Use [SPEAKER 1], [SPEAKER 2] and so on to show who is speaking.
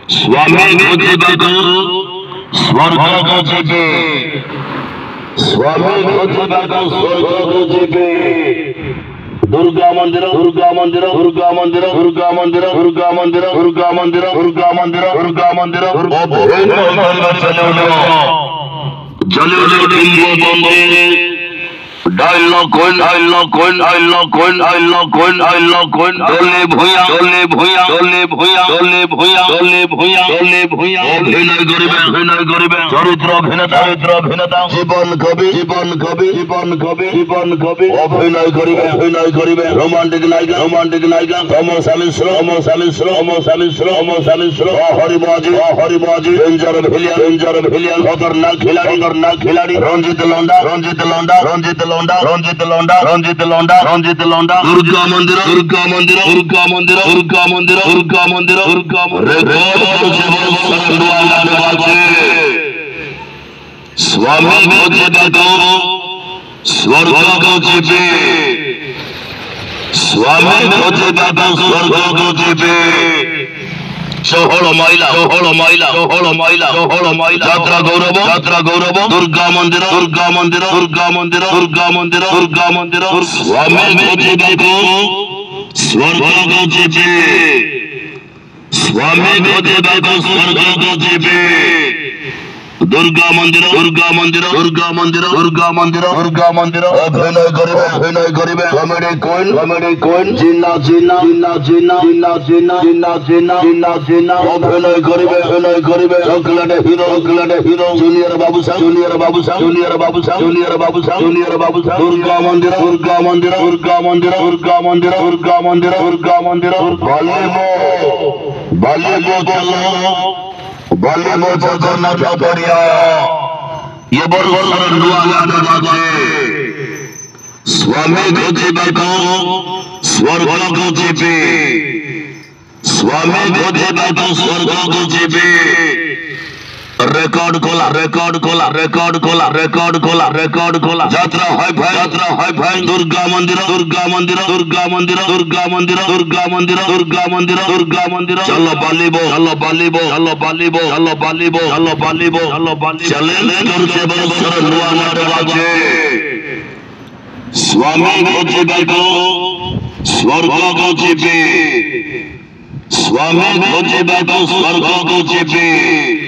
[SPEAKER 1] स्वामी खोजिबाको स्वर्गको जिबे स्वामी खोजिबाको स्वर्गको जिबे दुर्गा मंदिर दुर्गा मंदिर दुर्गा मंदिर दुर्गा मंदिर दुर्गा मंदिर दुर्गा मंदिर दुर्गा मंदिर दुर्गा मंदिर चले डायलॉग कोइन डायलॉग कोइन डायलॉग कोइन डायलॉग कोइन डायलॉग कोइन डोले भुया डोले भुया डोले भुया डोले भुया डोले भुया डोले भुया अभिनय करिबे चरित्र भिन्नता जीवन कवि जीवन कवि जीवन कवि जीवन कवि अभिनय करिबे रोमांटिक नायिका अमर हरिबाजी डेंजर विलियन खतरनाक खिलाड़ी रंजित लोंडा दुर्गा मंदिर स्वामी खोजिबाको स्वर्गको जिबे स्वामी खोजिबाको स्वर्गको जिबे षोहल माइला यात्रा गौरव दुर्गा मंदिर स्वामी खोजिबाको स्वर्गको जिबे स्वामी खोजिबाको स्वर्गको जिबे दुर्गा मंदिर अभिनय करिबे कॉमेडी कोइन जिन्ना अभिनय करिबे chocolate hero junior Babusaheb Durga Mandir Bollywood Jagannath पड़िया ये बरगोर दुआ बाजे स्वामी खोजिबाको स्वर्गको जिबे स्वामी खोजिबाको स्वर्गको जिबे रेकॉर्ड खोला यात्रा है भाई दुर्गा मंदिर चलो बालीबो चले तुरके बरसर नुआ मारे बाजे स्वामी खोजिबाको स्वर्गको जिबे स्वामी खोजिबाको स्वर्गको जिबे